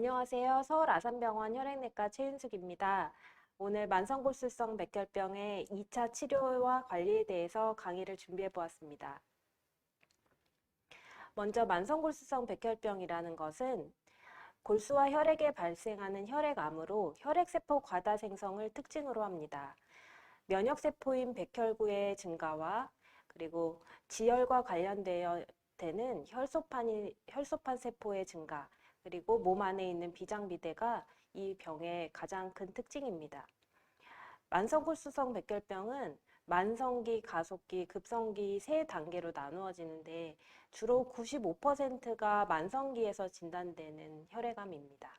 안녕하세요. 서울 아산병원 혈액내과 최윤숙입니다. 오늘 만성골수성 백혈병의 2차 치료와 관리에 대해서 강의를 준비해 보았습니다. 먼저 만성골수성 백혈병이라는 것은 골수와 혈액에 발생하는 혈액암으로 혈액세포 과다 생성을 특징으로 합니다. 면역세포인 백혈구의 증가와 그리고 지혈과 관련되어 되는 혈소판 세포의 증가, 그리고 몸 안에 있는 비장비대가 이 병의 가장 큰 특징입니다. 만성골수성 백혈병은 만성기, 가속기, 급성기 세 단계로 나누어지는데 주로 95%가 만성기에서 진단되는 혈액암입니다.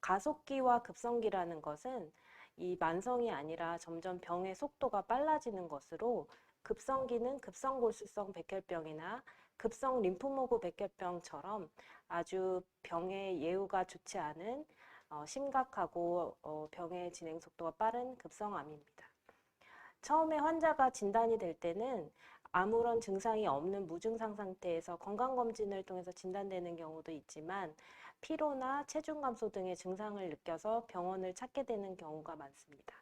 가속기와 급성기라는 것은 이 만성이 아니라 점점 병의 속도가 빨라지는 것으로 급성기는 급성골수성 백혈병이나 급성 림프모구 백혈병처럼 아주 병의 예후가 좋지 않은 심각하고 병의 진행 속도가 빠른 급성암입니다. 처음에 환자가 진단이 될 때는 아무런 증상이 없는 무증상 상태에서 건강검진을 통해서 진단되는 경우도 있지만 피로나 체중 감소 등의 증상을 느껴서 병원을 찾게 되는 경우가 많습니다.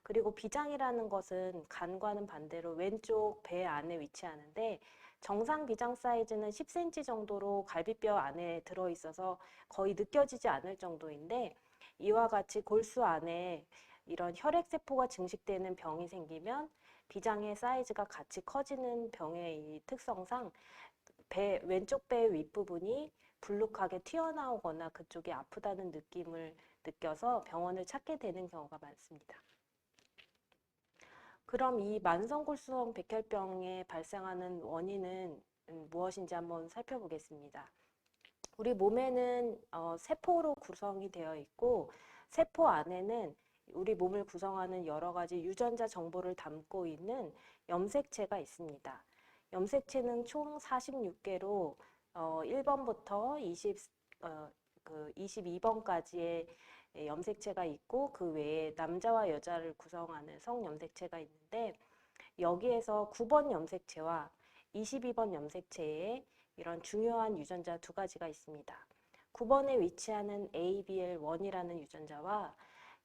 그리고 비장이라는 것은 간과는 반대로 왼쪽 배 안에 위치하는데 정상 비장 사이즈는 10cm 정도로 갈비뼈 안에 들어있어서 거의 느껴지지 않을 정도인데 이와 같이 골수 안에 이런 혈액세포가 증식되는 병이 생기면 비장의 사이즈가 같이 커지는 병의 이 특성상 왼쪽 배 윗부분이 불룩하게 튀어나오거나 그쪽이 아프다는 느낌을 느껴서 병원을 찾게 되는 경우가 많습니다. 그럼 이 만성골수성 백혈병에 발생하는 원인은 무엇인지 한번 살펴보겠습니다. 우리 몸에는 세포로 구성이 되어 있고 세포 안에는 우리 몸을 구성하는 여러 가지 유전자 정보를 담고 있는 염색체가 있습니다. 염색체는 총 46개로 1번부터 22번까지의 염색체가 있고 그 외에 남자와 여자를 구성하는 성염색체가 있는데 여기에서 9번 염색체와 22번 염색체에 이런 중요한 유전자 두 가지가 있습니다. 9번에 위치하는 ABL1이라는 유전자와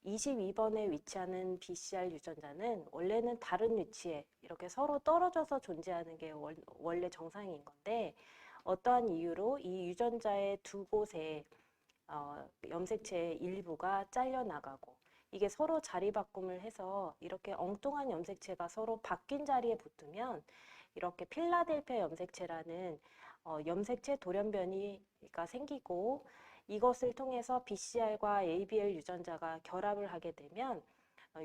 22번에 위치하는 BCR 유전자는 원래는 다른 위치에 이렇게 서로 떨어져서 존재하는 게 원래 정상인 건데 어떠한 이유로 이 유전자의 두 곳에 염색체의 일부가 잘려나가고 이게 서로 자리 바꿈을 해서 이렇게 엉뚱한 염색체가 서로 바뀐 자리에 붙으면 이렇게 필라델피아 염색체라는 염색체 돌연변이가 생기고 이것을 통해서 BCR과 ABL 유전자가 결합을 하게 되면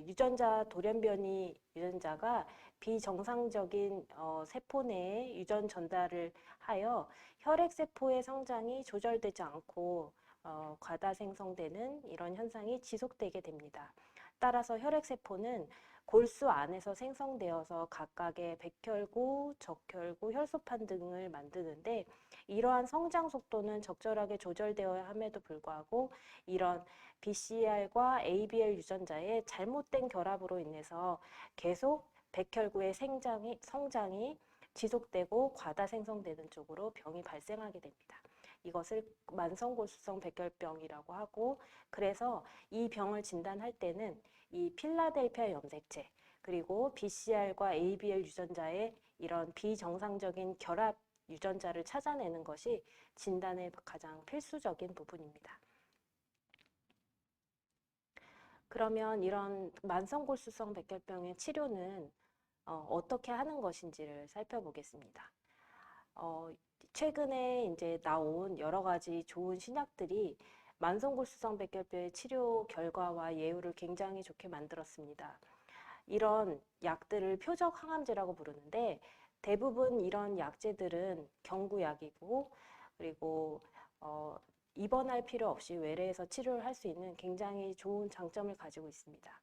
유전자 돌연변이 유전자가 비정상적인 세포 내에 유전 전달을 하여 혈액세포의 성장이 조절되지 않고 과다 생성되는 이런 현상이 지속되게 됩니다. 따라서 혈액세포는 골수 안에서 생성되어서 각각의 백혈구, 적혈구, 혈소판 등을 만드는데 이러한 성장 속도는 적절하게 조절되어야 함에도 불구하고 이런 BCR과 ABL 유전자의 잘못된 결합으로 인해서 계속 백혈구의 성장이 지속되고 과다 생성되는 쪽으로 병이 발생하게 됩니다. 이것을 만성골수성 백혈병이라고 하고 그래서 이 병을 진단할 때는 이 필라델피아 염색체 그리고 BCR과 ABL 유전자의 이런 비정상적인 결합 유전자를 찾아내는 것이 진단의 가장 필수적인 부분입니다. 그러면 이런 만성골수성 백혈병의 치료는 어떻게 하는 것인지를 살펴보겠습니다. 최근에 이제 나온 여러 가지 좋은 신약들이 만성골수성 백혈병의 치료 결과와 예후를 굉장히 좋게 만들었습니다. 이런 약들을 표적 항암제라고 부르는데 대부분 이런 약제들은 경구약이고 그리고 입원할 필요 없이 외래에서 치료를 할 수 있는 굉장히 좋은 장점을 가지고 있습니다.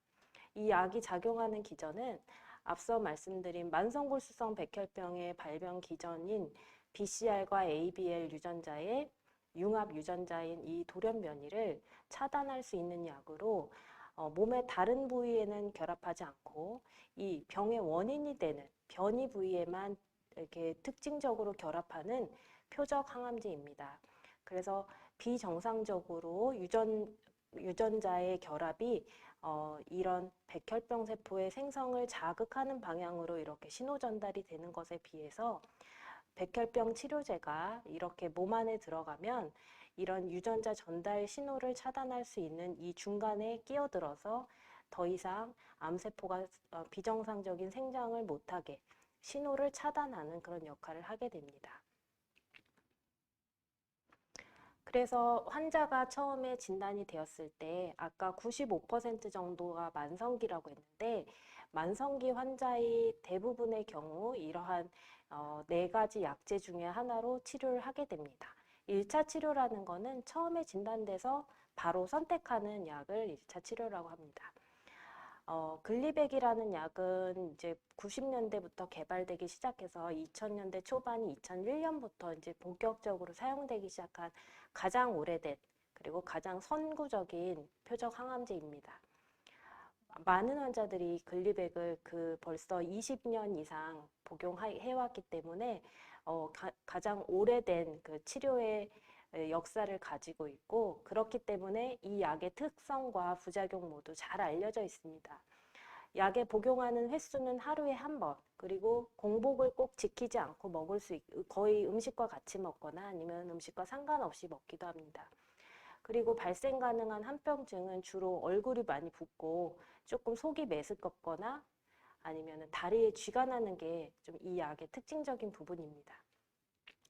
이 약이 작용하는 기전은 앞서 말씀드린 만성골수성 백혈병의 발병 기전인 BCR과 ABL 유전자의 융합 유전자인 이 돌연변이를 차단할 수 있는 약으로 몸의 다른 부위에는 결합하지 않고 이 병의 원인이 되는 변이 부위에만 이렇게 특징적으로 결합하는 표적 항암제입니다. 그래서 비정상적으로 유전자의 결합이 이런 백혈병 세포의 생성을 자극하는 방향으로 이렇게 신호 전달이 되는 것에 비해서 백혈병 치료제가 이렇게 몸 안에 들어가면 이런 유전자 전달 신호를 차단할 수 있는 이 중간에 끼어들어서 더 이상 암세포가 비정상적인 생장을 못하게 신호를 차단하는 그런 역할을 하게 됩니다. 그래서 환자가 처음에 진단이 되었을 때 아까 95% 정도가 만성기라고 했는데 만성기 환자의 대부분의 경우 이러한 4가지 약제 중에 하나로 치료를 하게 됩니다. 1차 치료라는 거는 처음에 진단돼서 바로 선택하는 약을 1차 치료라고 합니다. 글리백이라는 약은 이제 90년대부터 개발되기 시작해서 2000년대 초반이 2001년부터 이제 본격적으로 사용되기 시작한 가장 오래된 그리고 가장 선구적인 표적 항암제입니다. 많은 환자들이 글리백을 벌써 20년 이상 복용해왔기 때문에 가장 오래된 그 치료의 역사를 가지고 있고 그렇기 때문에 이 약의 특성과 부작용 모두 잘 알려져 있습니다. 약에 복용하는 횟수는 하루에 한 번, 그리고 공복을 꼭 지키지 않고 먹을 수 거의 음식과 같이 먹거나 아니면 음식과 상관없이 먹기도 합니다. 그리고 발생 가능한 합병증은 주로 얼굴이 많이 붓고 조금 속이 메스껍거나 아니면 다리에 쥐가 나는 게 좀 이 약의 특징적인 부분입니다.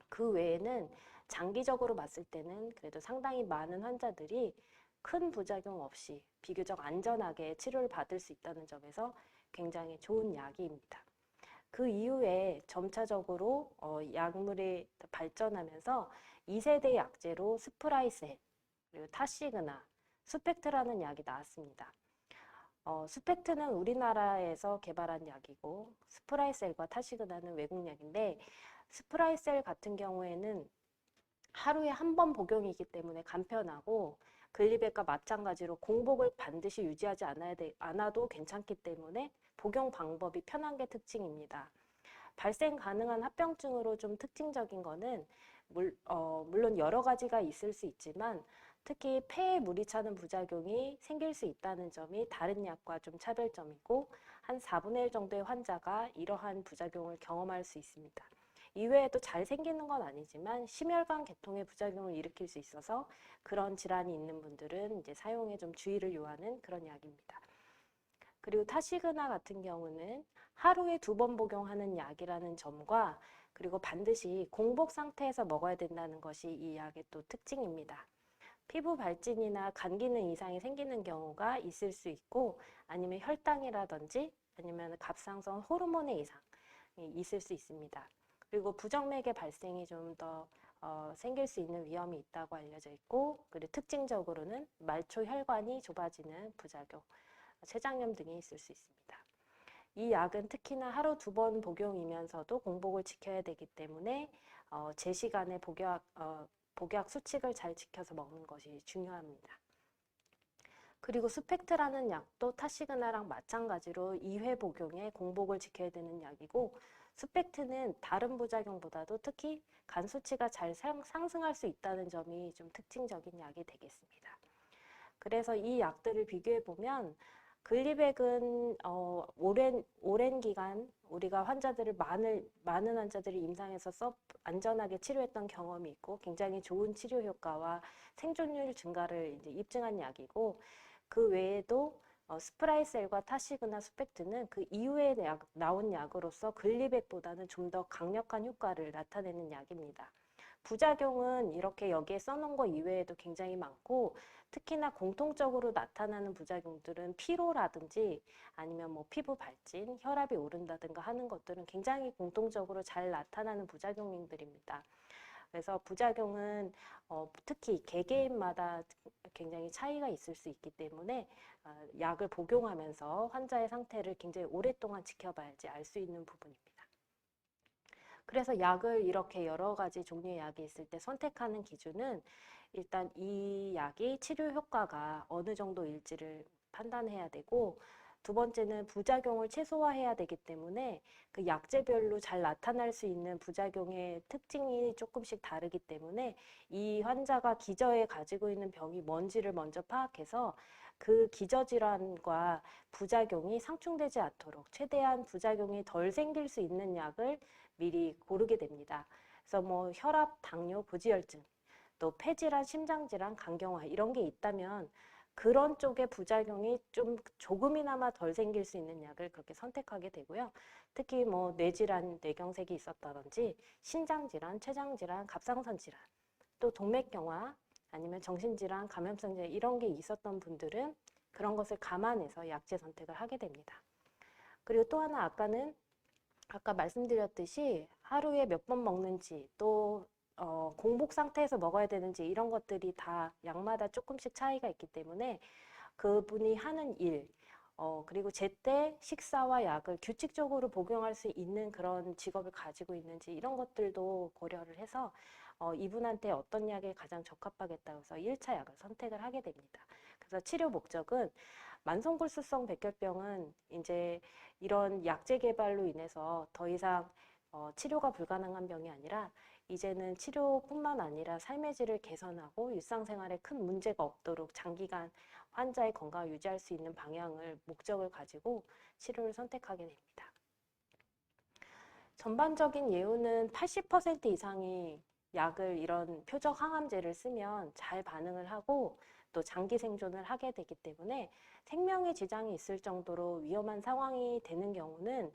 그 외에는 장기적으로 봤을 때는 그래도 상당히 많은 환자들이 큰 부작용 없이 비교적 안전하게 치료를 받을 수 있다는 점에서 굉장히 좋은 약입니다. 그 이후에 점차적으로 약물이 발전하면서 2세대 약제로 스프라이센, 그리고 타시그나, 수펙트라는 약이 나왔습니다. 수펙트는 우리나라에서 개발한 약이고 스프라이셀과 타시그나는 외국 약인데 스프라이셀 같은 경우에는 하루에 한 번 복용이기 때문에 간편하고 글리백과 마찬가지로 공복을 반드시 유지하지 않아도 괜찮기 때문에 복용 방법이 편한 게 특징입니다. 발생 가능한 합병증으로 좀 특징적인 거는 물론 여러 가지가 있을 수 있지만 특히 폐에 물이 차는 부작용이 생길 수 있다는 점이 다른 약과 좀 차별점이고 한 4분의 1 정도의 환자가 이러한 부작용을 경험할 수 있습니다. 이외에도 잘 생기는 건 아니지만 심혈관 계통의 부작용을 일으킬 수 있어서 그런 질환이 있는 분들은 이제 사용에 좀 주의를 요하는 그런 약입니다. 그리고 타시그나 같은 경우는 하루에 2번 복용하는 약이라는 점과 그리고 반드시 공복 상태에서 먹어야 된다는 것이 이 약의 또 특징입니다. 피부 발진이나 간 기능 이상이 생기는 경우가 있을 수 있고 아니면 혈당이라든지 아니면 갑상선 호르몬의 이상이 있을 수 있습니다. 그리고 부정맥의 발생이 좀 더 생길 수 있는 위험이 있다고 알려져 있고 그리고 특징적으로는 말초 혈관이 좁아지는 부작용, 췌장염 등이 있을 수 있습니다. 이 약은 특히나 하루 2번 복용이면서도 공복을 지켜야 되기 때문에 제 시간에 복약 수칙을 잘 지켜서 먹는 것이 중요합니다. 그리고 수펙트라는 약도 타시그나랑 마찬가지로 2회 복용에 공복을 지켜야 되는 약이고 수펙트는 다른 부작용보다도 특히 간 수치가 잘 상승할 수 있다는 점이 좀 특징적인 약이 되겠습니다. 그래서 이 약들을 비교해 보면 글리백은 오랜 기간 우리가 많은 환자들을 임상에서 안전하게 치료했던 경험이 있고 굉장히 좋은 치료 효과와 생존율 증가를 이제 입증한 약이고 그 외에도 스프라이셀과 타시그나 수펙트는 그 이후에 나온 약으로서 글리백보다는 좀 더 강력한 효과를 나타내는 약입니다. 부작용은 이렇게 여기에 써놓은 거 이외에도 굉장히 많고 특히나 공통적으로 나타나는 부작용들은 피로라든지 아니면 뭐 피부 발진, 혈압이 오른다든가 하는 것들은 굉장히 공통적으로 잘 나타나는 부작용들입니다. 그래서 부작용은 특히 개개인마다 굉장히 차이가 있을 수 있기 때문에 약을 복용하면서 환자의 상태를 굉장히 오랫동안 지켜봐야지 알 수 있는 부분입니다. 그래서 약을 이렇게 여러 가지 종류의 약이 있을 때 선택하는 기준은 일단 이 약이 치료 효과가 어느 정도일지를 판단해야 되고 두 번째는 부작용을 최소화해야 되기 때문에 그 약제별로 잘 나타날 수 있는 부작용의 특징이 조금씩 다르기 때문에 이 환자가 기저에 가지고 있는 병이 뭔지를 먼저 파악해서 그 기저질환과 부작용이 상충되지 않도록 최대한 부작용이 덜 생길 수 있는 약을 미리 고르게 됩니다. 그래서 뭐 혈압, 당뇨, 고지혈증, 또 폐질환, 심장질환, 간경화 이런 게 있다면 그런 쪽의 부작용이 좀 조금이나마 덜 생길 수 있는 약을 그렇게 선택하게 되고요. 특히 뭐 뇌질환, 뇌경색이 있었다든지 신장질환, 췌장질환, 갑상선 질환, 또 동맥경화 아니면 정신질환, 감염성 질환 이런 게 있었던 분들은 그런 것을 감안해서 약제 선택을 하게 됩니다. 그리고 또 하나 아까 말씀드렸듯이 하루에 몇 번 먹는지 또 공복 상태에서 먹어야 되는지 이런 것들이 다 약마다 조금씩 차이가 있기 때문에 그분이 하는 일, 그리고 제때 식사와 약을 규칙적으로 복용할 수 있는 그런 직업을 가지고 있는지 이런 것들도 고려를 해서 이분한테 어떤 약이 가장 적합하겠다고 해서 1차 약을 선택을 하게 됩니다. 그래서 치료 목적은 만성골수성 백혈병은 이제 이런 약제 개발로 인해서 더 이상 치료가 불가능한 병이 아니라 이제는 치료뿐만 아니라 삶의 질을 개선하고 일상생활에 큰 문제가 없도록 장기간 환자의 건강을 유지할 수 있는 방향을 목적을 가지고 치료를 선택하게 됩니다. 전반적인 예후는 80% 이상이 약을 이런 표적 항암제를 쓰면 잘 반응을 하고 또 장기 생존을 하게 되기 때문에 생명에 지장이 있을 정도로 위험한 상황이 되는 경우는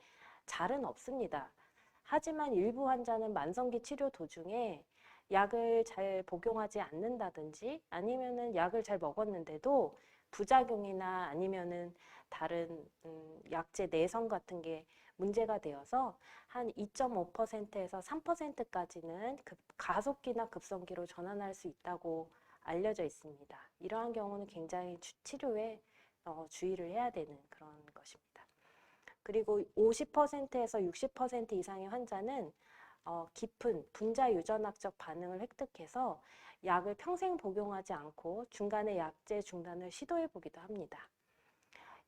잘은 없습니다. 하지만 일부 환자는 만성기 치료 도중에 약을 잘 복용하지 않는다든지 아니면은 약을 잘 먹었는데도 부작용이나 아니면은 다른 약제 내성 같은 게 문제가 되어서 한 2.5%에서 3%까지는 가속기나 급성기로 전환할 수 있다고 알려져 있습니다. 이러한 경우는 굉장히 치료에 주의를 해야 되는 그런 것입니다. 그리고 50%에서 60% 이상의 환자는 깊은 분자 유전학적 반응을 획득해서 약을 평생 복용하지 않고 중간에 약제 중단을 시도해 보기도 합니다.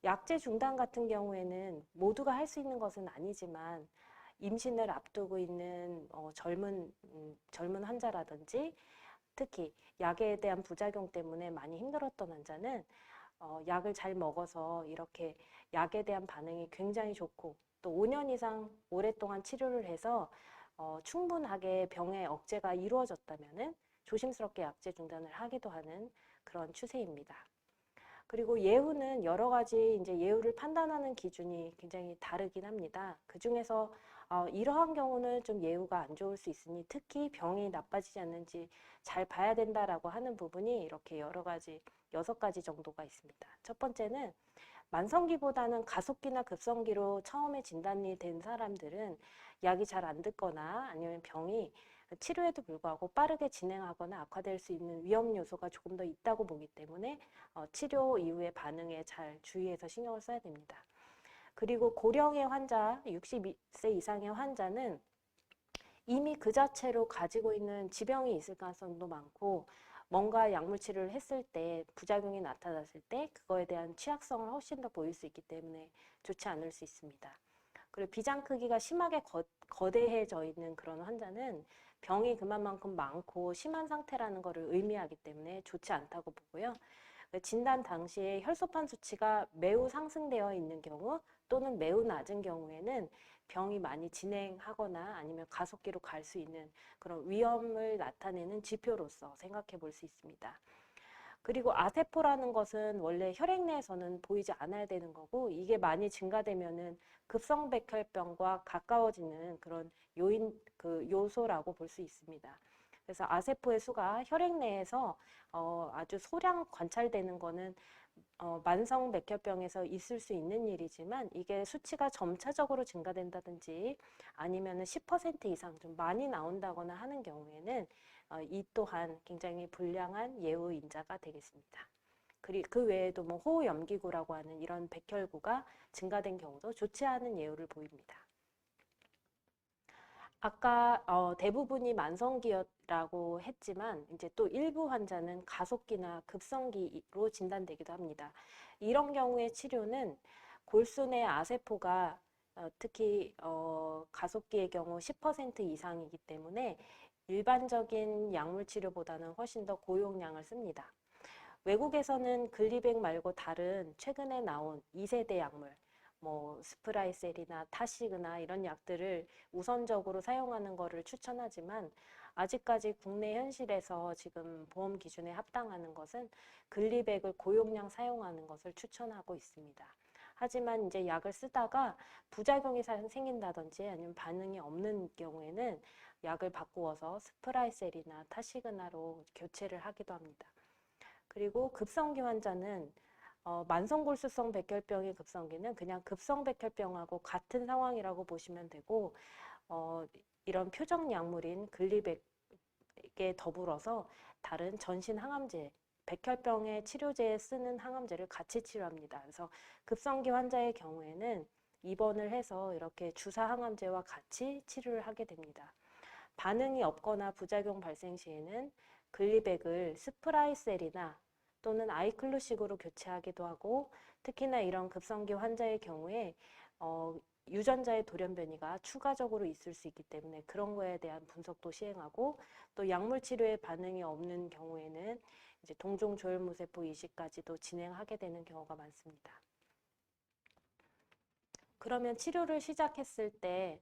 약제 중단 같은 경우에는 모두가 할 수 있는 것은 아니지만 임신을 앞두고 있는 젊은 환자라든지 특히 약에 대한 부작용 때문에 많이 힘들었던 환자는 약을 잘 먹어서 이렇게 약에 대한 반응이 굉장히 좋고 또 5년 이상 오랫동안 치료를 해서 충분하게 병의 억제가 이루어졌다면은 조심스럽게 약제 중단을 하기도 하는 그런 추세입니다. 그리고 예후는 여러 가지 이제 예후를 판단하는 기준이 굉장히 다르긴 합니다. 그 중에서 이러한 경우는 좀 예후가 안 좋을 수 있으니 특히 병이 나빠지지 않는지 잘 봐야 된다라고 하는 부분이 이렇게 여러 가지 6가지 정도가 있습니다. 첫 번째는 만성기보다는 가속기나 급성기로 처음에 진단이 된 사람들은 약이 잘 안 듣거나 아니면 병이 치료에도 불구하고 빠르게 진행하거나 악화될 수 있는 위험 요소가 조금 더 있다고 보기 때문에 치료 이후의 반응에 잘 주의해서 신경을 써야 됩니다. 그리고 고령의 환자, 60세 이상의 환자는 이미 그 자체로 가지고 있는 지병이 있을 가능성도 많고 뭔가 약물 치료를 했을 때 부작용이 나타났을 때 그거에 대한 취약성을 훨씬 더 보일 수 있기 때문에 좋지 않을 수 있습니다. 그리고 비장 크기가 심하게 거대해져 있는 그런 환자는 병이 그만큼 많고 심한 상태라는 것을 의미하기 때문에 좋지 않다고 보고요. 진단 당시에 혈소판 수치가 매우 상승되어 있는 경우 또는 매우 낮은 경우에는 병이 많이 진행하거나 아니면 가속기로 갈 수 있는 그런 위험을 나타내는 지표로서 생각해 볼 수 있습니다. 그리고 아세포라는 것은 원래 혈액 내에서는 보이지 않아야 되는 거고 이게 많이 증가되면은 급성백혈병과 가까워지는 그런 요소라고 볼 수 있습니다. 그래서 아세포의 수가 혈액 내에서 아주 소량 관찰되는 거는 만성 백혈병에서 있을 수 있는 일이지만 이게 수치가 점차적으로 증가된다든지 아니면 10% 이상 좀 많이 나온다거나 하는 경우에는 이 또한 굉장히 불량한 예후 인자가 되겠습니다. 그리고 그 외에도 뭐 호흡염기구라고 하는 이런 백혈구가 증가된 경우도 좋지 않은 예후를 보입니다. 아까 대부분이 만성기라고 했지만 이제 또 일부 환자는 가속기나 급성기로 진단되기도 합니다. 이런 경우의 치료는 골수 내 아세포가 특히 가속기의 경우 10% 이상이기 때문에 일반적인 약물 치료보다는 훨씬 더 고용량을 씁니다. 외국에서는 글리백 말고 다른 최근에 나온 2세대 약물, 뭐 스프라이셀이나 타시그나 이런 약들을 우선적으로 사용하는 것을 추천하지만 아직까지 국내 현실에서 지금 보험 기준에 합당하는 것은 글리백을 고용량 사용하는 것을 추천하고 있습니다. 하지만 이제 약을 쓰다가 부작용이 생긴다든지 아니면 반응이 없는 경우에는 약을 바꾸어서 스프라이셀이나 타시그나로 교체를 하기도 합니다. 그리고 급성기 환자는 만성골수성 백혈병의 급성기는 그냥 급성백혈병하고 같은 상황이라고 보시면 되고 이런 표적 약물인 글리백에 더불어서 다른 전신 항암제, 백혈병의 치료제에 쓰는 항암제를 같이 치료합니다. 그래서 급성기 환자의 경우에는 입원을 해서 이렇게 주사 항암제와 같이 치료를 하게 됩니다. 반응이 없거나 부작용 발생 시에는 글리백을 스프라이셀이나 또는 아이클루식으로 교체하기도 하고 특히나 이런 급성기 환자의 경우에 유전자의 돌연변이가 추가적으로 있을 수 있기 때문에 그런 거에 대한 분석도 시행하고 또 약물 치료에 반응이 없는 경우에는 이제 동종 조혈모세포 이식까지도 진행하게 되는 경우가 많습니다. 그러면 치료를 시작했을 때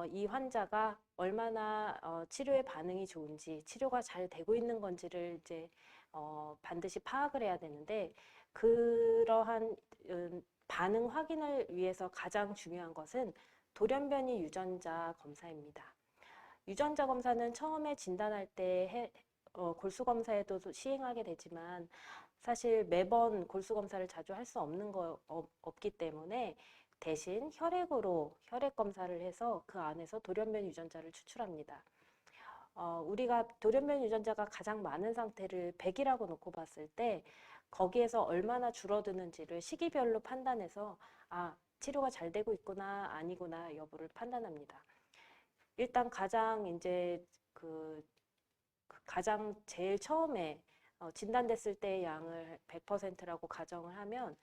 이 환자가 얼마나 치료에 반응이 좋은지 치료가 잘 되고 있는 건지를 이제 반드시 파악을 해야 되는데 그러한 반응 확인을 위해서 가장 중요한 것은 돌연변이 유전자 검사입니다. 유전자 검사는 처음에 진단할 때 골수 검사에도 시행하게 되지만 사실 매번 골수 검사를 자주 할 수 없기 때문에 대신 혈액으로 혈액 검사를 해서 그 안에서 돌연변이 유전자를 추출합니다. 우리가 돌연변이 유전자가 가장 많은 상태를 100이라고 놓고 봤을 때 거기에서 얼마나 줄어드는지를 시기별로 판단해서 치료가 잘 되고 있구나 아니구나 여부를 판단합니다. 일단 가장 이제 가장 제일 처음에 진단됐을 때의 양을 100%라고 가정을 하면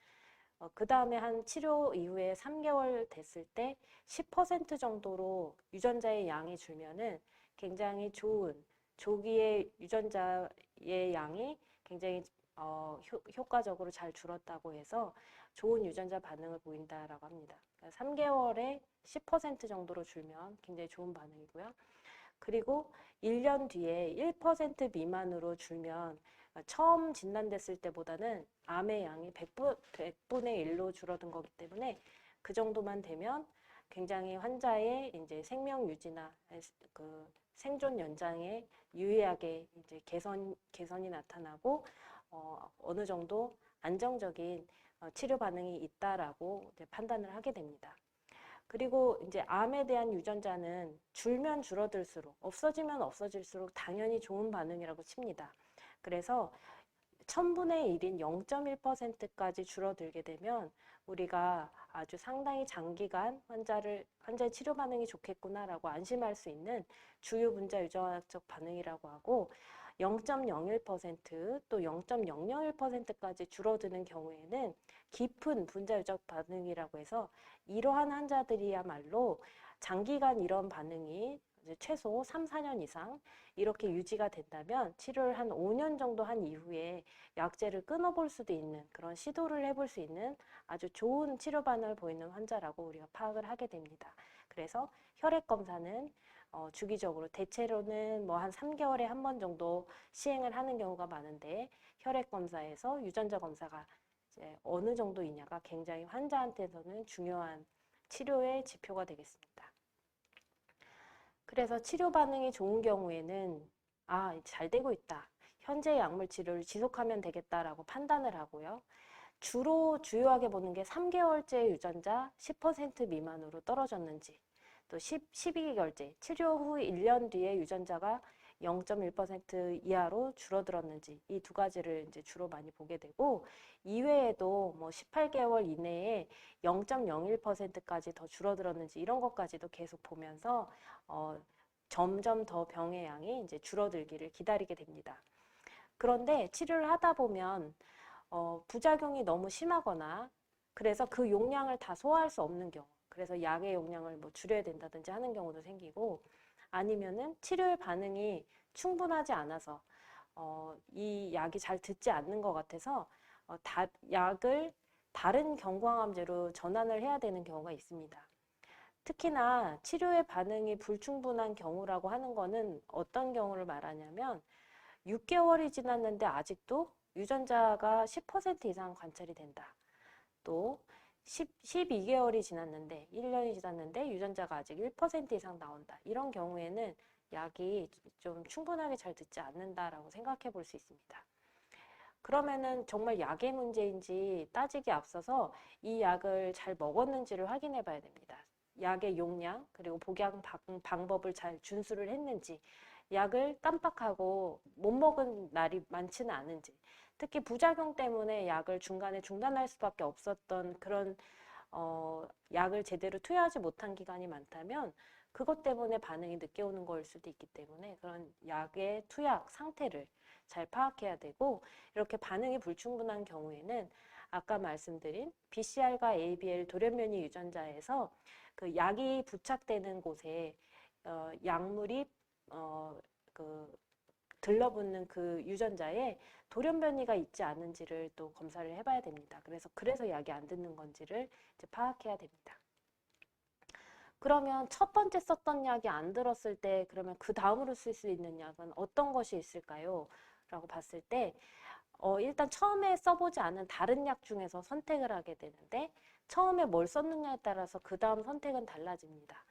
그 다음에 한 치료 이후에 3개월 됐을 때 10% 정도로 유전자의 양이 줄면은 굉장히 좋은 조기의 유전자의 양이 굉장히 효과적으로 잘 줄었다고 해서 좋은 유전자 반응을 보인다라고 합니다. 그러니까 3개월에 10% 정도로 줄면 굉장히 좋은 반응이고요. 그리고 1년 뒤에 1% 미만으로 줄면 처음 진단됐을 때보다는 암의 양이 100분의 1로 줄어든 거기 때문에 그 정도만 되면 굉장히 환자의 이제 생명 유지나 그 생존 연장에 유의하게 이제 개선이 나타나고 어느 정도 안정적인 치료 반응이 있다라고 이제 판단을 하게 됩니다. 그리고 이제 암에 대한 유전자는 줄면 줄어들수록 없어지면 없어질수록 당연히 좋은 반응이라고 칩니다. 그래서 1000분의 1인 0.1%까지 줄어들게 되면 우리가 아주 상당히 장기간 환자의 치료 반응이 좋겠구나라고 안심할 수 있는 주요 분자 유전학적 반응이라고 하고 0.01%또 0.001%까지 줄어드는 경우에는 깊은 분자 유전학 반응이라고 해서 이러한 환자들이야말로 장기간 이런 반응이 최소 3, 4년 이상 이렇게 유지가 된다면 치료를 한 5년 정도 한 이후에 약제를 끊어볼 수도 있는 그런 시도를 해볼 수 있는 아주 좋은 치료 반응을 보이는 환자라고 우리가 파악을 하게 됩니다. 그래서 혈액 검사는 주기적으로 대체로는 뭐 한 3개월에 한 번 정도 시행을 하는 경우가 많은데 혈액 검사에서 유전자 검사가 이제 어느 정도이냐가 굉장히 환자한테서는 중요한 치료의 지표가 되겠습니다. 그래서 치료 반응이 좋은 경우에는 잘 되고 있다. 현재 약물 치료를 지속하면 되겠다라고 판단을 하고요. 주로 주요하게 보는 게 3개월째 유전자 10% 미만으로 떨어졌는지 또 12개월째 치료 후 1년 뒤에 유전자가 0.1% 이하로 줄어들었는지 이 두 가지를 이제 주로 많이 보게 되고 이외에도 뭐 18개월 이내에 0.01%까지 더 줄어들었는지 이런 것까지도 계속 보면서 점점 더 병의 양이 이제 줄어들기를 기다리게 됩니다. 그런데 치료를 하다 보면 부작용이 너무 심하거나 그래서 그 용량을 다 소화할 수 없는 경우, 그래서 약의 용량을 뭐 줄여야 된다든지 하는 경우도 생기고, 아니면은 치료의 반응이 충분하지 않아서 이 약이 잘 듣지 않는 것 같아서 약을 다른 경구항암제로 전환을 해야 되는 경우가 있습니다. 특히나 치료의 반응이 불충분한 경우라고 하는 거는 어떤 경우를 말하냐면 6개월이 지났는데 아직도 유전자가 10% 이상 관찰이 된다. 또 12개월이 지났는데 1년이 지났는데 유전자가 아직 1% 이상 나온다. 이런 경우에는 약이 좀 충분하게 잘 듣지 않는다라고 생각해 볼 수 있습니다. 그러면은 정말 약의 문제인지 따지기 앞서서 이 약을 잘 먹었는지를 확인해 봐야 됩니다. 약의 용량 그리고 복용 방법을 잘 준수를 했는지, 약을 깜빡하고 못 먹은 날이 많지는 않은지, 특히 부작용 때문에 약을 중간에 중단할 수밖에 없었던 그런 약을 제대로 투여하지 못한 기간이 많다면 그것 때문에 반응이 늦게 오는 거일 수도 있기 때문에 그런 약의 투약 상태를 잘 파악해야 되고, 이렇게 반응이 불충분한 경우에는 아까 말씀드린 BCR과 ABL 돌연변이 유전자에서 그 약이 부착되는 곳에 약물이 그 들러붙는 그 유전자에 돌연변이가 있지 않은지를 또 검사를 해봐야 됩니다. 그래서 약이 안 듣는 건지를 이제 파악해야 됩니다. 그러면 첫 번째 썼던 약이 안 들었을 때 그러면 그 다음으로 쓸 수 있는 약은 어떤 것이 있을까요? 라고 봤을 때 일단 처음에 써보지 않은 다른 약 중에서 선택을 하게 되는데, 처음에 뭘 썼느냐에 따라서 그 다음 선택은 달라집니다.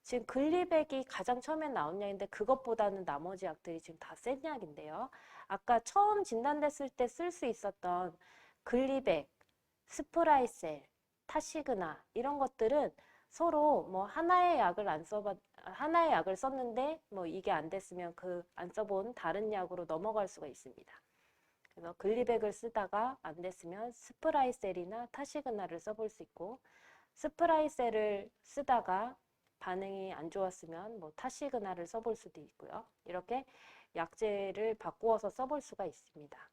지금 글리백이 가장 처음에 나온 약인데 그것보다는 나머지 약들이 지금 다 센 약인데요. 아까 처음 진단됐을 때 쓸 수 있었던 글리백, 스프라이셀, 타시그나 이런 것들은 서로 뭐 하나의 약을 썼는데 뭐 이게 안 됐으면 그 안 써본 다른 약으로 넘어갈 수가 있습니다. 그래서 글리백을 쓰다가 안 됐으면 스프라이셀이나 타시그나를 써볼 수 있고, 스프라이셀을 쓰다가 반응이 안 좋았으면 뭐 타시그나를 써볼 수도 있고요. 이렇게 약제를 바꾸어서 써볼 수가 있습니다.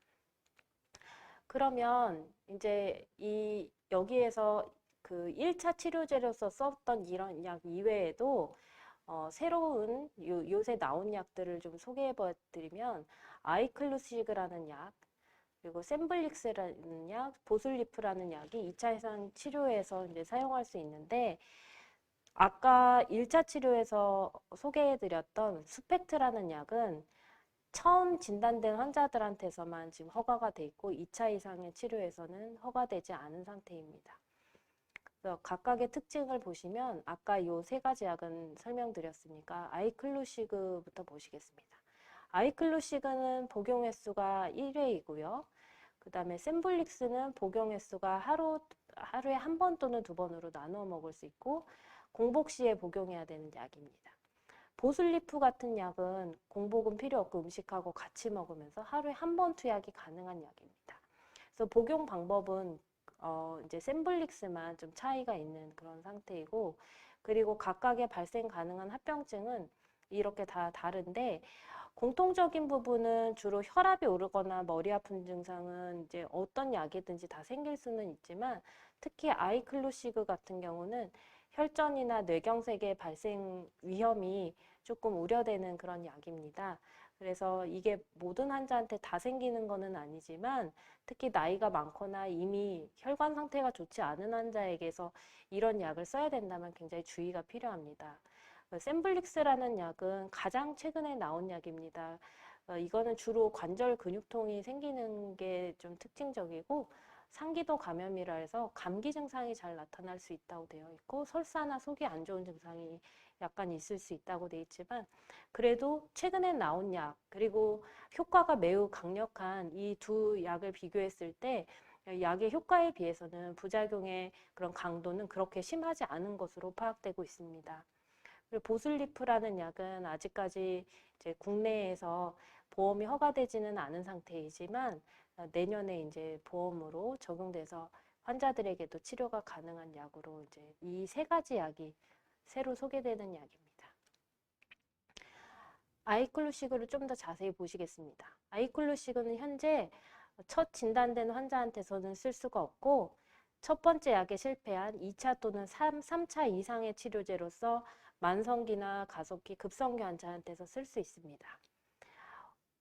그러면 이제 여기에서 그 1차 치료제로서 썼던 이런 약 이외에도 새로운 요새 나온 약들을 좀 소개해 드리면 아이클루시그라는 약, 그리고 셈블릭스라는 약, 보슬리프라는 약이 2차 이상 치료에서 이제 사용할 수 있는데, 아까 1차 치료에서 소개해드렸던 수펙트라는 약은 처음 진단된 환자들한테서만 지금 허가가 돼 있고 2차 이상의 치료에서는 허가되지 않은 상태입니다. 그래서 각각의 특징을 보시면 아까 이 세 가지 약은 설명드렸으니까 아이클루시그부터 보시겠습니다. 아이클루시그는 복용 횟수가 1회이고요. 그 다음에 셈블릭스는 복용 횟수가 하루에 한 번 또는 두 번으로 나누어 먹을 수 있고 공복 시에 복용해야 되는 약입니다. 보슬리프 같은 약은 공복은 필요 없고 음식하고 같이 먹으면서 하루에 한 번 투약이 가능한 약입니다. 그래서 복용 방법은 이제 셈블릭스만 좀 차이가 있는 그런 상태이고, 그리고 각각의 발생 가능한 합병증은 이렇게 다 다른데, 공통적인 부분은 주로 혈압이 오르거나 머리 아픈 증상은 이제 어떤 약이든지 다 생길 수는 있지만, 특히 아이클루시그 같은 경우는 혈전이나 뇌경색의 발생 위험이 조금 우려되는 그런 약입니다. 그래서 이게 모든 환자한테 다 생기는 거는 아니지만, 특히 나이가 많거나 이미 혈관 상태가 좋지 않은 환자에게서 이런 약을 써야 된다면 굉장히 주의가 필요합니다. 셈블릭스라는 약은 가장 최근에 나온 약입니다. 이거는 주로 관절 근육통이 생기는 게 좀 특징적이고, 상기도 감염이라 해서 감기 증상이 잘 나타날 수 있다고 되어 있고, 설사나 속이 안 좋은 증상이 약간 있을 수 있다고 되어 있지만, 그래도 최근에 나온 약, 그리고 효과가 매우 강력한 이 두 약을 비교했을 때 약의 효과에 비해서는 부작용의 그런 강도는 그렇게 심하지 않은 것으로 파악되고 있습니다. 그리고 보슬리프라는 약은 아직까지 이제 국내에서 보험이 허가되지는 않은 상태이지만 내년에 이제 보험으로 적용돼서 환자들에게도 치료가 가능한 약으로 이제 이 세 가지 약이 새로 소개되는 약입니다. 아이클루시그를 좀 더 자세히 보시겠습니다. 아이클루시그는 현재 첫 진단된 환자한테서는 쓸 수가 없고, 첫 번째 약에 실패한 2차 또는 3차 이상의 치료제로서 만성기나 가속기, 급성기 환자한테서 쓸 수 있습니다.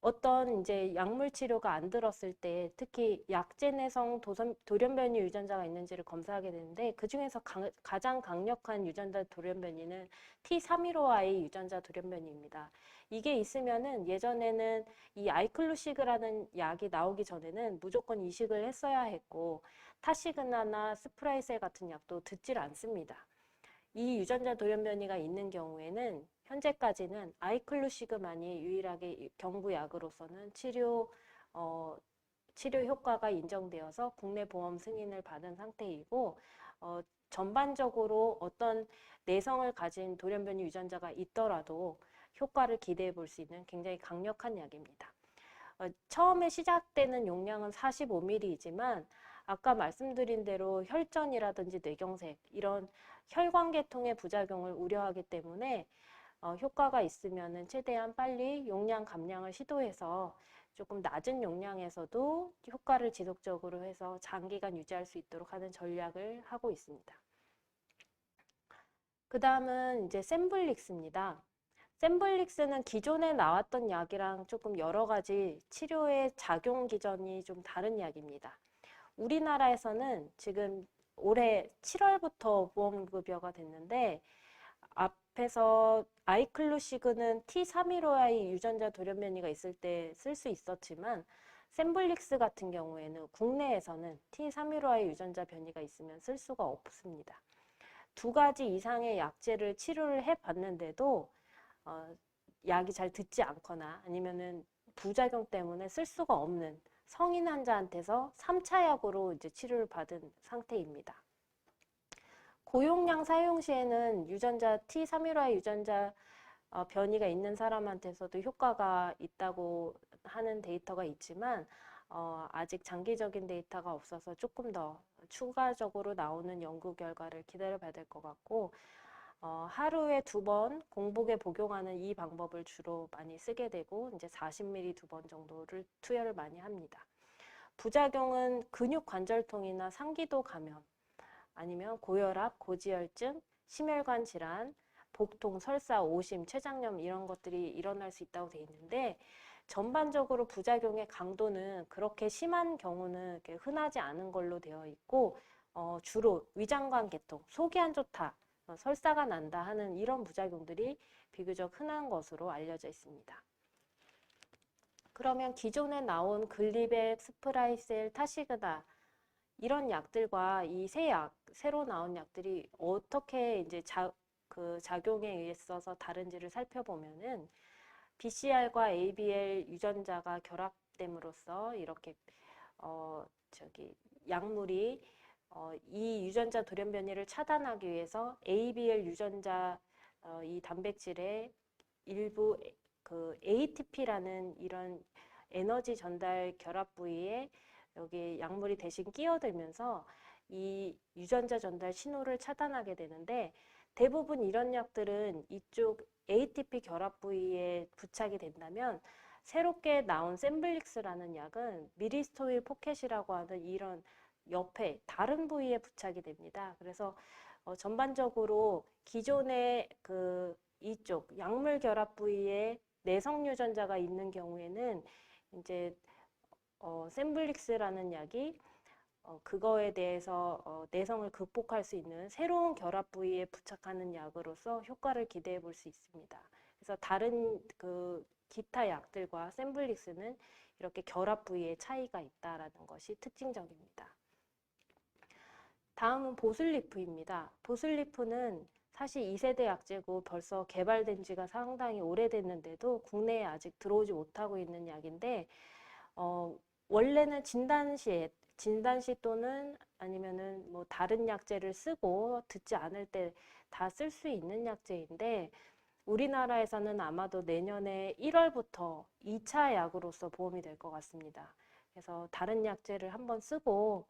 어떤 이제 약물 치료가 안 들었을 때 특히 약제 내성 돌연변이 유전자가 있는지를 검사하게 되는데 그 중에서 가장 강력한 유전자 돌연변이는 T315I 유전자 돌연변이입니다. 이게 있으면은 예전에는 이 아이클루시그라는 약이 나오기 전에는 무조건 이식을 했어야 했고 타시그나나 스프라이셀 같은 약도 듣질 않습니다. 이 유전자 돌연변이가 있는 경우에는 현재까지는 아이클루시그만이 유일하게 경구약으로서는 치료 효과가 인정되어서 국내 보험 승인을 받은 상태이고 전반적으로 어떤 내성을 가진 돌연변이 유전자가 있더라도 효과를 기대해 볼 수 있는 굉장히 강력한 약입니다. 처음에 시작되는 용량은 45ml이지만 아까 말씀드린 대로 혈전이라든지 뇌경색 이런 혈관계통의 부작용을 우려하기 때문에 효과가 있으면 최대한 빨리 용량 감량을 시도해서 조금 낮은 용량에서도 효과를 지속적으로 해서 장기간 유지할 수 있도록 하는 전략을 하고 있습니다. 그 다음은 이제 셈블릭스입니다. 셈블릭스는 기존에 나왔던 약이랑 조금 여러 가지 치료의 작용 기전이 좀 다른 약입니다. 우리나라에서는 지금 올해 7월부터 보험급여가 됐는데 앞에서 아이클루시그는 T315I 유전자 돌연변이가 있을 때 쓸 수 있었지만 셈블릭스 같은 경우에는 국내에서는 T315I 유전자 변이가 있으면 쓸 수가 없습니다. 두 가지 이상의 약제를 치료를 해봤는데도 약이 잘 듣지 않거나 아니면은 부작용 때문에 쓸 수가 없는 성인 환자한테서 3차 약으로 이제 치료를 받은 상태입니다. 고용량 사용 시에는 유전자 T315I 유전자 변이가 있는 사람한테서도 효과가 있다고 하는 데이터가 있지만 아직 장기적인 데이터가 없어서 조금 더 추가적으로 나오는 연구 결과를 기다려봐야 될 것 같고 하루에 2번 공복에 복용하는 이 방법을 주로 많이 쓰게 되고 이제 40ml 2번 정도를 투여를 많이 합니다. 부작용은 근육 관절통이나 상기도 감염 아니면 고혈압, 고지혈증, 심혈관 질환, 복통, 설사, 오심, 췌장염 이런 것들이 일어날 수 있다고 되어 있는데 전반적으로 부작용의 강도는 그렇게 심한 경우는 흔하지 않은 걸로 되어 있고 주로 위장관 계통, 속이 안 좋다, 설사가 난다 하는 이런 부작용들이 비교적 흔한 것으로 알려져 있습니다. 그러면 기존에 나온 글리백, 스프라이셀, 타시그나 이런 약들과 이 새로 나온 약들이 어떻게 이제 작용에 있어서 다른지를 살펴보면은 BCR과 ABL 유전자가 결합됨으로써 이렇게 약물이 이 유전자 돌연변이를 차단하기 위해서 ABL 유전자 이 단백질의 일부 ATP라는 이런 에너지 전달 결합 부위에 여기 약물이 대신 끼어들면서 이 유전자 전달 신호를 차단하게 되는데 대부분 이런 약들은 이쪽 ATP 결합 부위에 부착이 된다면 새롭게 나온 셈블릭스라는 약은 미리스토일 포켓이라고 하는 이런 옆에 다른 부위에 부착이 됩니다. 그래서 전반적으로 기존의 이쪽 약물 결합 부위에 내성 유전자가 있는 경우에는 이제 셈블릭스라는 약이 그거에 대해서 내성을 극복할 수 있는 새로운 결합 부위에 부착하는 약으로서 효과를 기대해 볼 수 있습니다. 그래서 다른 기타 약들과 셈블릭스는 이렇게 결합 부위의 차이가 있다라는 것이 특징적입니다. 다음은 보슬리프입니다. 보슬리프는 사실 2세대 약제고 벌써 개발된 지가 상당히 오래됐는데도 국내에 아직 들어오지 못하고 있는 약인데 원래는 진단시 또는 아니면은 뭐 다른 약제를 쓰고 듣지 않을 때 다 쓸 수 있는 약제인데 우리나라에서는 아마도 내년에 1월부터 2차 약으로서 보험이 될 것 같습니다. 그래서 다른 약제를 한번 쓰고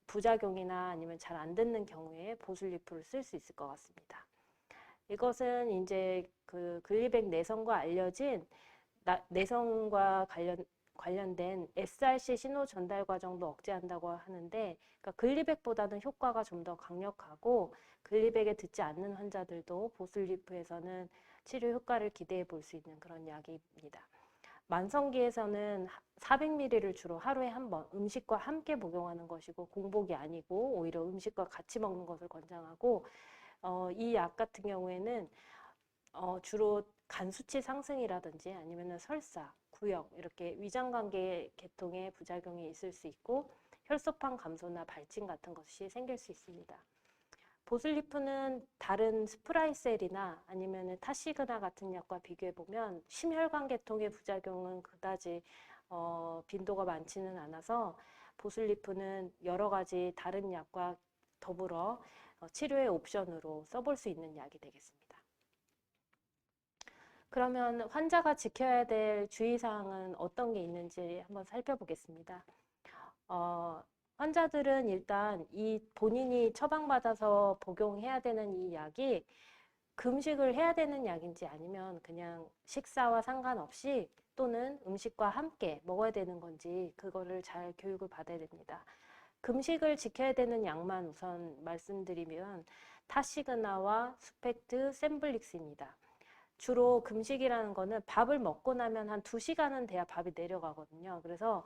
부작용이나 아니면 잘 안 듣는 경우에 보슬리프를 쓸 수 있을 것 같습니다. 이것은 이제 글리백 내성과 알려진 내성과 관련된 SRC 신호 전달 과정도 억제한다고 하는데, 그러니까 글리백보다는 효과가 좀 더 강력하고 글리백에 듣지 않는 환자들도 보슬리프에서는 치료 효과를 기대해 볼 수 있는 그런 약입니다. 만성기에서는 400ml를 주로 하루에 한 번 음식과 함께 복용하는 것이고 공복이 아니고 오히려 음식과 같이 먹는 것을 권장하고, 이 약 같은 경우에는 주로 간 수치 상승이라든지 아니면 설사, 구역 이렇게 위장관계 계통의 부작용이 있을 수 있고 혈소판 감소나 발진 같은 것이 생길 수 있습니다. 보슬리프는 다른 스프라이셀이나 아니면 타시그나 같은 약과 비교해 보면 심혈관 계통의 부작용은 그다지 빈도가 많지는 않아서 보슬리프는 여러 가지 다른 약과 더불어 치료의 옵션으로 써볼 수 있는 약이 되겠습니다. 그러면 환자가 지켜야 될 주의사항은 어떤 게 있는지 한번 살펴보겠습니다. 환자들은 일단 이 본인이 처방받아서 복용해야 되는 이 약이 금식을 해야 되는 약인지 아니면 그냥 식사와 상관없이 또는 음식과 함께 먹어야 되는 건지 그거를 잘 교육을 받아야 됩니다. 금식을 지켜야 되는 약만 우선 말씀드리면 타시그나와 수펙트, 셈블릭스입니다. 주로 금식이라는 거는 밥을 먹고 나면 한 2시간은 돼야 밥이 내려가거든요. 그래서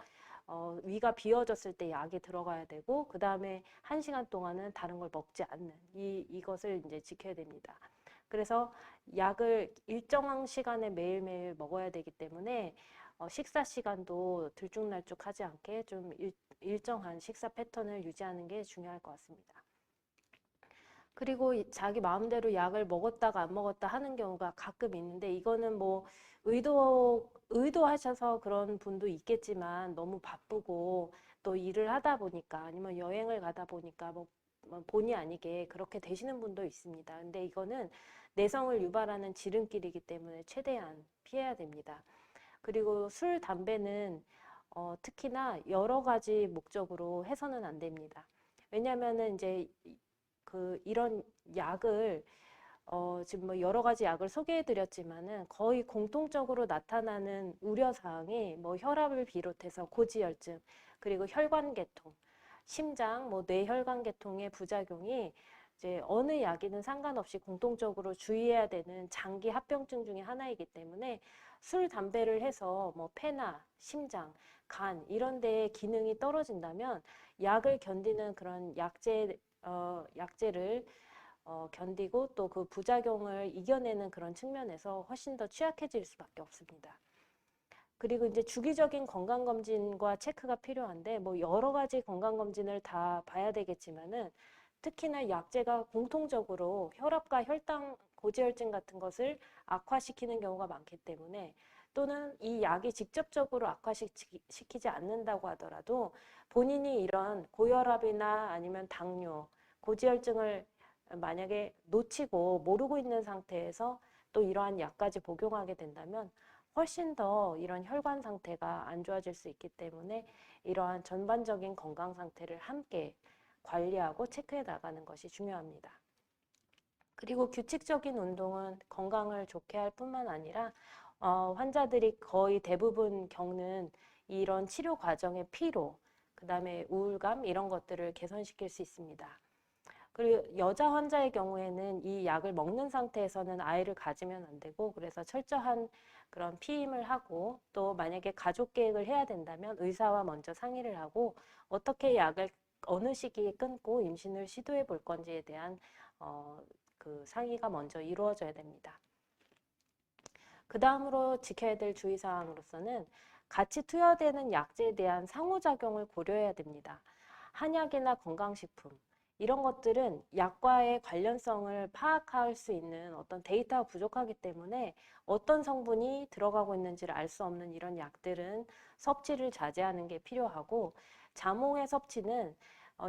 위가 비워졌을 때 약이 들어가야 되고 그 다음에 1시간 동안은 다른 걸 먹지 않는 이것을 이제 지켜야 됩니다. 그래서 약을 일정한 시간에 매일매일 먹어야 되기 때문에 식사 시간도 들쭉날쭉하지 않게 좀 일정한 식사 패턴을 유지하는 게 중요할 것 같습니다. 그리고 자기 마음대로 약을 먹었다가 안 먹었다 하는 경우가 가끔 있는데 이거는 뭐 의도하셔서 그런 분도 있겠지만 너무 바쁘고 또 일을 하다 보니까 아니면 여행을 가다 보니까 뭐 본의 아니게 그렇게 되시는 분도 있습니다. 근데 이거는 내성을 유발하는 지름길이기 때문에 최대한 피해야 됩니다. 그리고 술, 담배는 특히나 여러 가지 목적으로 해서는 안 됩니다. 왜냐하면은 이제 이런 약을 지금 뭐 여러 가지 약을 소개해 드렸지만은 거의 공통적으로 나타나는 우려사항이 뭐 혈압을 비롯해서 고지혈증, 그리고 혈관계통, 심장, 뭐 뇌혈관계통의 부작용이 이제 어느 약이든 상관없이 공통적으로 주의해야 되는 장기 합병증 중에 하나이기 때문에 술, 담배를 해서 뭐 폐나 심장, 간 이런 데에 기능이 떨어진다면 약을 견디는 그런 약제를 견디고 또 그 부작용을 이겨내는 그런 측면에서 훨씬 더 취약해질 수밖에 없습니다. 그리고 이제 주기적인 건강검진과 체크가 필요한데 뭐 여러 가지 건강검진을 다 봐야 되겠지만은 특히나 약제가 공통적으로 혈압과 혈당, 고지혈증 같은 것을 악화시키는 경우가 많기 때문에 또는 이 약이 직접적으로 악화시키지 않는다고 하더라도 본인이 이런 고혈압이나 아니면 당뇨, 고지혈증을 만약에 놓치고 모르고 있는 상태에서 또 이러한 약까지 복용하게 된다면 훨씬 더 이런 혈관 상태가 안 좋아질 수 있기 때문에 이러한 전반적인 건강 상태를 함께 관리하고 체크해 나가는 것이 중요합니다. 그리고 규칙적인 운동은 건강을 좋게 할 뿐만 아니라 환자들이 거의 대부분 겪는 이런 치료 과정의 피로, 그 다음에 우울감 이런 것들을 개선시킬 수 있습니다. 그리고 여자 환자의 경우에는 이 약을 먹는 상태에서는 아이를 가지면 안 되고 그래서 철저한 그런 피임을 하고 또 만약에 가족 계획을 해야 된다면 의사와 먼저 상의를 하고 어떻게 약을 어느 시기에 끊고 임신을 시도해 볼 건지에 대한 그 상의가 먼저 이루어져야 됩니다. 그 다음으로 지켜야 될 주의사항으로서는 같이 투여되는 약제에 대한 상호작용을 고려해야 됩니다. 한약이나 건강식품 이런 것들은 약과의 관련성을 파악할 수 있는 어떤 데이터가 부족하기 때문에 어떤 성분이 들어가고 있는지를 알 수 없는 이런 약들은 섭취를 자제하는 게 필요하고 자몽의 섭취는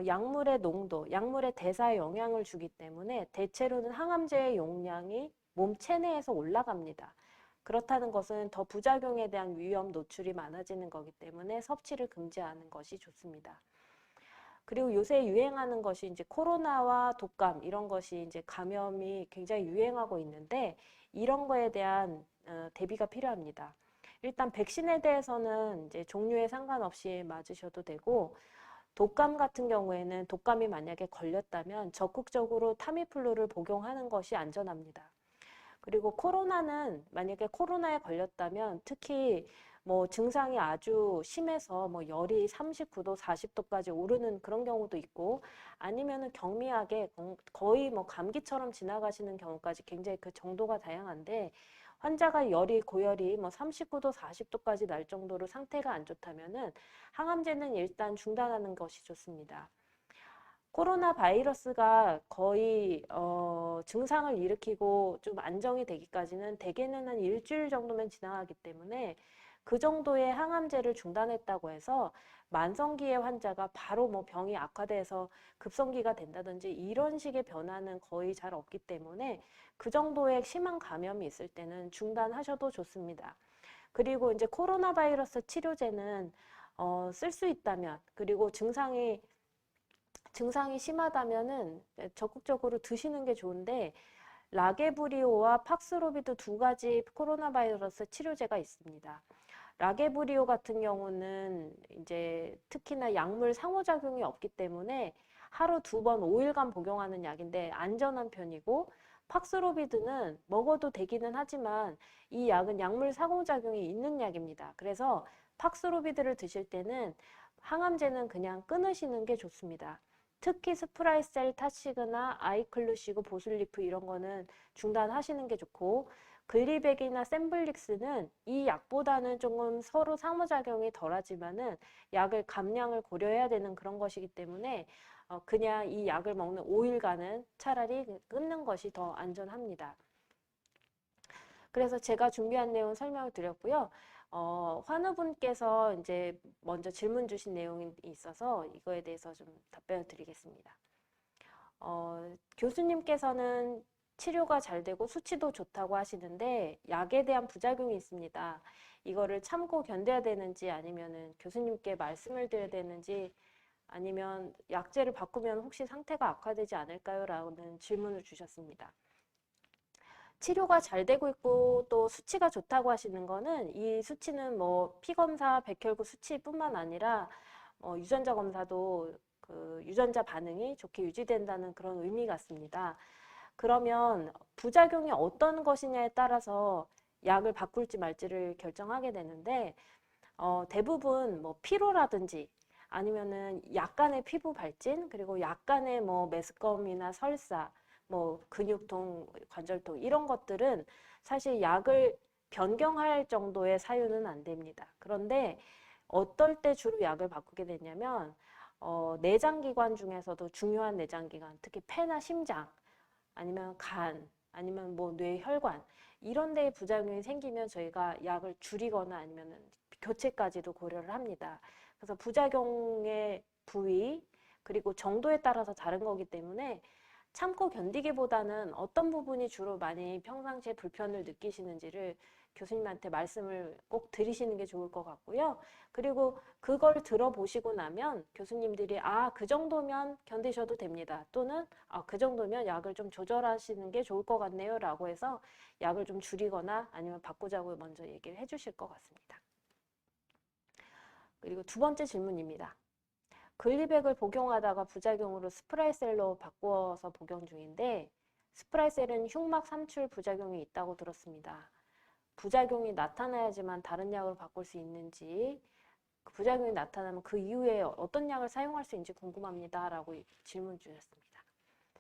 약물의 농도, 약물의 대사에 영향을 주기 때문에 대체로는 항암제의 용량이 몸 체내에서 올라갑니다. 그렇다는 것은 더 부작용에 대한 위험 노출이 많아지는 거기 때문에 섭취를 금지하는 것이 좋습니다. 그리고 요새 유행하는 것이 이제 코로나와 독감 이런 것이 이제 감염이 굉장히 유행하고 있는데 이런 거에 대한 대비가 필요합니다. 일단 백신에 대해서는 이제 종류에 상관없이 맞으셔도 되고, 독감 같은 경우에는 독감이 만약에 걸렸다면 적극적으로 타미플루를 복용하는 것이 안전합니다. 그리고 코로나는 만약에 코로나에 걸렸다면 특히 뭐 증상이 아주 심해서 뭐 열이 39도, 40도까지 오르는 그런 경우도 있고 아니면은 경미하게 거의 뭐 감기처럼 지나가시는 경우까지 굉장히 그 정도가 다양한데 환자가 고열이 뭐 39도, 40도까지 날 정도로 상태가 안 좋다면은 항암제는 일단 중단하는 것이 좋습니다. 코로나 바이러스가 거의 증상을 일으키고 좀 안정이 되기까지는 대개는 한 일주일 정도면 지나가기 때문에 그 정도의 항암제를 중단했다고 해서 만성기의 환자가 바로 뭐 병이 악화돼서 급성기가 된다든지 이런 식의 변화는 거의 잘 없기 때문에 그 정도의 심한 감염이 있을 때는 중단하셔도 좋습니다. 그리고 이제 코로나 바이러스 치료제는 쓸 수 있다면 그리고 증상이 심하다면은 적극적으로 드시는 게 좋은데 라게브리오와 팍스로비드 두 가지 코로나 바이러스 치료제가 있습니다. 라게브리오 같은 경우는 이제 특히나 약물 상호작용이 없기 때문에 하루 2번 5일간 복용하는 약인데 안전한 편이고 팍스로비드는 먹어도 되기는 하지만 이 약은 약물 상호작용이 있는 약입니다. 그래서 팍스로비드를 드실 때는 항암제는 그냥 끊으시는 게 좋습니다. 특히 스프라이셀 타시그나 아이클루시그 보슬리프 이런 거는 중단하시는 게 좋고 글리백이나 샘블릭스는 이 약보다는 조금 서로 상호작용이 덜하지만은 약을 감량을 고려해야 되는 그런 것이기 때문에 그냥 이 약을 먹는 5일간은 차라리 끊는 것이 더 안전합니다. 그래서 제가 준비한 내용 설명을 드렸고요. 환우분께서 이제 먼저 질문 주신 내용이 있어서 이거에 대해서 좀 답변을 드리겠습니다. 교수님께서는 치료가 잘 되고 수치도 좋다고 하시는데 약에 대한 부작용이 있습니다. 이거를 참고 견뎌야 되는지 아니면은 교수님께 말씀을 드려야 되는지 아니면 약제를 바꾸면 혹시 상태가 악화되지 않을까요? 라는 질문을 주셨습니다. 치료가 잘 되고 있고 또 수치가 좋다고 하시는 거는 이 수치는 뭐 피검사, 백혈구 수치뿐만 아니라 유전자 검사도 그 유전자 반응이 좋게 유지된다는 그런 의미 같습니다. 그러면 부작용이 어떤 것이냐에 따라서 약을 바꿀지 말지를 결정하게 되는데 대부분 뭐 피로라든지 아니면은 약간의 피부 발진 그리고 약간의 뭐 메스꺼움이나 설사 뭐 근육통, 관절통 이런 것들은 사실 약을 변경할 정도의 사유는 안 됩니다. 그런데 어떨 때 주로 약을 바꾸게 되냐면 내장기관 중에서도 중요한 내장기관, 특히 폐나 심장, 아니면 간, 아니면 뭐 뇌혈관 이런 데에 부작용이 생기면 저희가 약을 줄이거나 아니면 교체까지도 고려를 합니다. 그래서 부작용의 부위 그리고 정도에 따라서 다른 거기 때문에 참고 견디기보다는 어떤 부분이 주로 많이 평상시에 불편을 느끼시는지를 교수님한테 말씀을 꼭 드리시는 게 좋을 것 같고요. 그리고 그걸 들어보시고 나면 교수님들이 그 정도면 견디셔도 됩니다. 또는 그 정도면 약을 좀 조절하시는 게 좋을 것 같네요. 라고 해서 약을 좀 줄이거나 아니면 바꾸자고 먼저 얘기를 해주실 것 같습니다. 그리고 두 번째 질문입니다. 글리백을 복용하다가 부작용으로 스프라이셀로 바꾸어서 복용 중인데 스프라이셀은 흉막 삼출 부작용이 있다고 들었습니다. 부작용이 나타나야지만 다른 약으로 바꿀 수 있는지 그 부작용이 나타나면 그 이후에 어떤 약을 사용할 수 있는지 궁금합니다. 라고 질문 주셨습니다.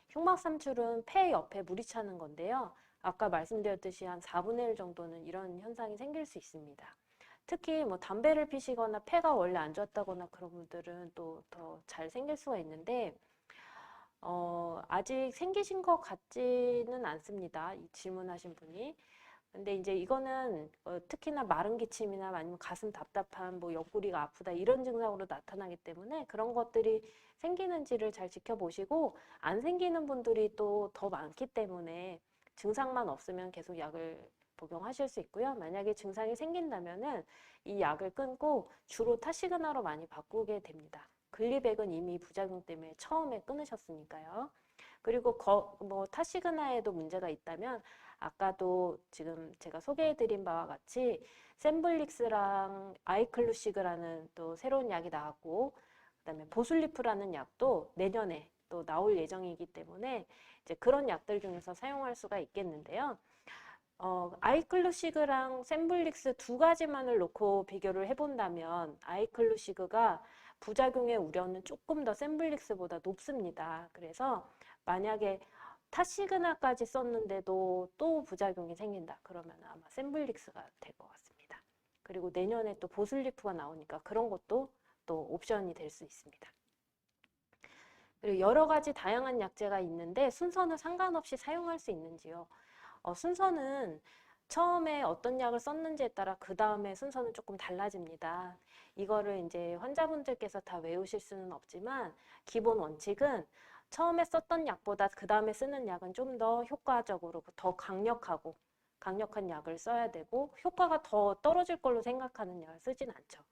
흉막 삼출은 폐 옆에 물이 차는 건데요. 아까 말씀드렸듯이 한 4분의 1 정도는 이런 현상이 생길 수 있습니다. 특히 뭐 담배를 피시거나 폐가 원래 안 좋았다거나 그런 분들은 또 더 잘 생길 수가 있는데 아직 생기신 것 같지는 않습니다. 이 질문하신 분이. 근데 이제 이거는 특히나 마른 기침이나 아니면 가슴 답답한 뭐 옆구리가 아프다 이런 증상으로 나타나기 때문에 그런 것들이 생기는지를 잘 지켜보시고 안 생기는 분들이 또 더 많기 때문에 증상만 없으면 계속 약을 복용하실 수 있고요. 만약에 증상이 생긴다면은 이 약을 끊고 주로 타시그나로 많이 바꾸게 됩니다. 글리백은 이미 부작용 때문에 처음에 끊으셨으니까요. 그리고 뭐 타시그나에도 문제가 있다면 아까도 지금 제가 소개해드린 바와 같이 셈블릭스랑 아이클루시그라는 또 새로운 약이 나왔고, 그다음에 보슬리프라는 약도 내년에 또 나올 예정이기 때문에 이제 그런 약들 중에서 사용할 수가 있겠는데요. 아이클루시그랑 셈블릭스 두 가지만을 놓고 비교를 해본다면 아이클루시그가 부작용의 우려는 조금 더 셈블릭스보다 높습니다. 그래서 만약에 타시그나까지 썼는데도 또 부작용이 생긴다. 그러면 아마 셈블릭스가 될 것 같습니다. 그리고 내년에 또 보슬리프가 나오니까 그런 것도 또 옵션이 될 수 있습니다. 그리고 여러 가지 다양한 약제가 있는데 순서는 상관없이 사용할 수 있는지요? 순서는 처음에 어떤 약을 썼는지에 따라 그 다음에 순서는 조금 달라집니다. 이거를 이제 환자분들께서 다 외우실 수는 없지만 기본 원칙은 처음에 썼던 약보다 그 다음에 쓰는 약은 좀 더 효과적으로 더 강력한 약을 써야 되고 효과가 더 떨어질 걸로 생각하는 약을 쓰진 않죠.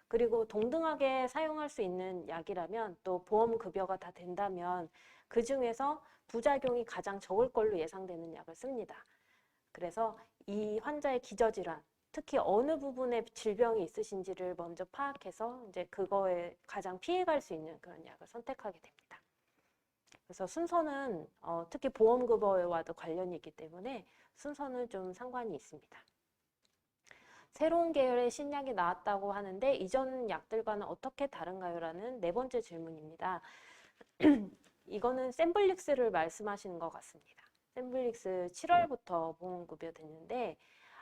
그리고 동등하게 사용할 수 있는 약이라면 또 보험 급여가 다 된다면 그 중에서 부작용이 가장 적을 걸로 예상되는 약을 씁니다. 그래서 이 환자의 기저질환, 특히 어느 부분에 질병이 있으신지를 먼저 파악해서 이제 그거에 가장 피해갈 수 있는 그런 약을 선택하게 됩니다. 그래서 순서는 특히 보험급여와도 관련이 있기 때문에 순서는 좀 상관이 있습니다. 새로운 계열의 신약이 나왔다고 하는데 이전 약들과는 어떻게 다른가요? 라는 네 번째 질문입니다. 이거는 셈블릭스를 말씀하시는 것 같습니다. 셈블릭스 7월부터 보험급여 됐는데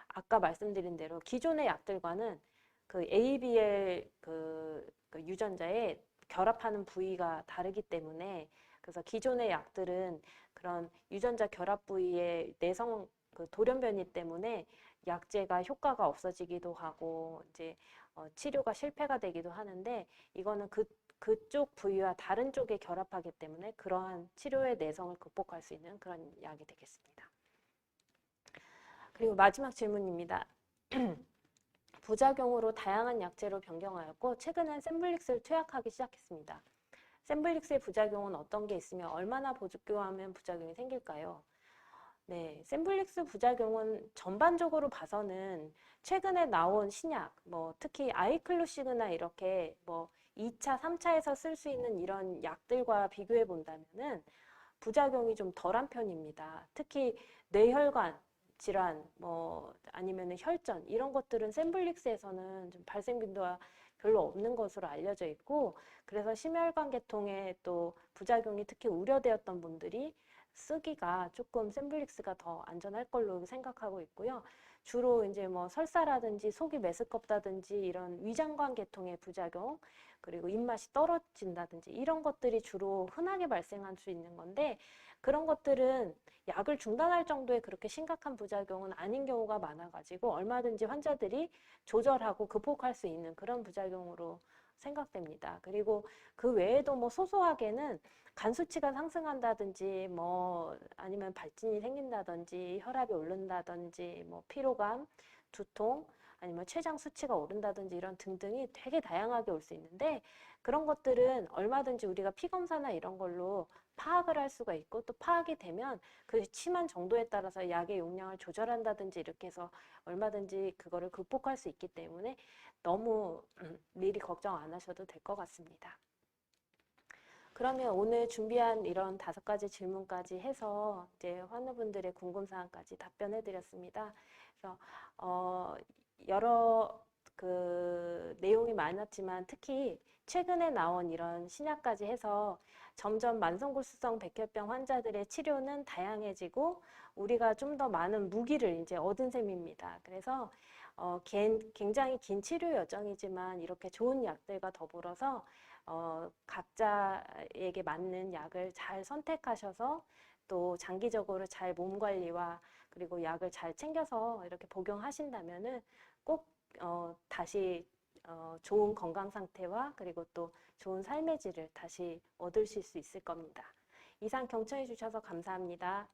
아까 말씀드린 대로 기존의 약들과는 그 ABL 그 유전자에 결합하는 부위가 다르기 때문에 그래서 기존의 약들은 그런 유전자 결합 부위의 내성 그 돌연변이 때문에 약제가 효과가 없어지기도 하고 이제 치료가 실패가 되기도 하는데 이거는 그쪽 부위와 다른 쪽에 결합하기 때문에 그러한 치료의 내성을 극복할 수 있는 그런 약이 되겠습니다. 그리고 마지막 질문입니다. 부작용으로 다양한 약제로 변경하였고 최근엔 셈블릭스를 투약하기 시작했습니다. 셈블릭스의 부작용은 어떤 게 있으며 얼마나 보조교하면 부작용이 생길까요? 네, 셈블릭스 부작용은 전반적으로 봐서는 최근에 나온 신약, 특히 아이클루시그나 이렇게 2차, 3차에서 쓸 수 있는 이런 약들과 비교해 본다면은 부작용이 좀 덜한 편입니다. 특히 뇌혈관 질환, 아니면 혈전 이런 것들은 셈블릭스에서는 좀 발생 빈도가 별로 없는 것으로 알려져 있고 그래서 심혈관 계통에 또 부작용이 특히 우려되었던 분들이 쓰기가 조금 셈블릭스가 더 안전할 걸로 생각하고 있고요. 주로 이제 설사라든지 속이 메스껍다든지 이런 위장관 계통의 부작용 그리고 입맛이 떨어진다든지 이런 것들이 주로 흔하게 발생할 수 있는 건데 그런 것들은 약을 중단할 정도의 그렇게 심각한 부작용은 아닌 경우가 많아가지고 얼마든지 환자들이 조절하고 극복할 수 있는 그런 부작용으로 생각됩니다. 그리고 그 외에도 소소하게는 간 수치가 상승한다든지 아니면 발진이 생긴다든지 혈압이 오른다든지 피로감, 두통 아니면 췌장 수치가 오른다든지 이런 등등이 되게 다양하게 올 수 있는데 그런 것들은 얼마든지 우리가 피검사나 이런 걸로 파악을 할 수가 있고 또 파악이 되면 그 심한 정도에 따라서 약의 용량을 조절한다든지 이렇게 해서 얼마든지 그거를 극복할 수 있기 때문에 너무 미리 걱정 안 하셔도 될 것 같습니다. 그러면 오늘 준비한 이런 5가지 질문까지 해서 이제 환우분들의 궁금사항까지 답변해 드렸습니다. 그래서 여러 그 내용이 많았지만 특히 최근에 나온 이런 신약까지 해서 점점 만성골수성 백혈병 환자들의 치료는 다양해지고 우리가 좀 더 많은 무기를 이제 얻은 셈입니다. 그래서 굉장히 긴 치료 여정이지만 이렇게 좋은 약들과 더불어서 각자에게 맞는 약을 잘 선택하셔서 또 장기적으로 잘 몸 관리와 그리고 약을 잘 챙겨서 이렇게 복용하신다면은 꼭 다시 좋은 건강 상태와 그리고 또 좋은 삶의 질을 다시 얻으실 수 있을 겁니다. 이상 경청해 주셔서 감사합니다.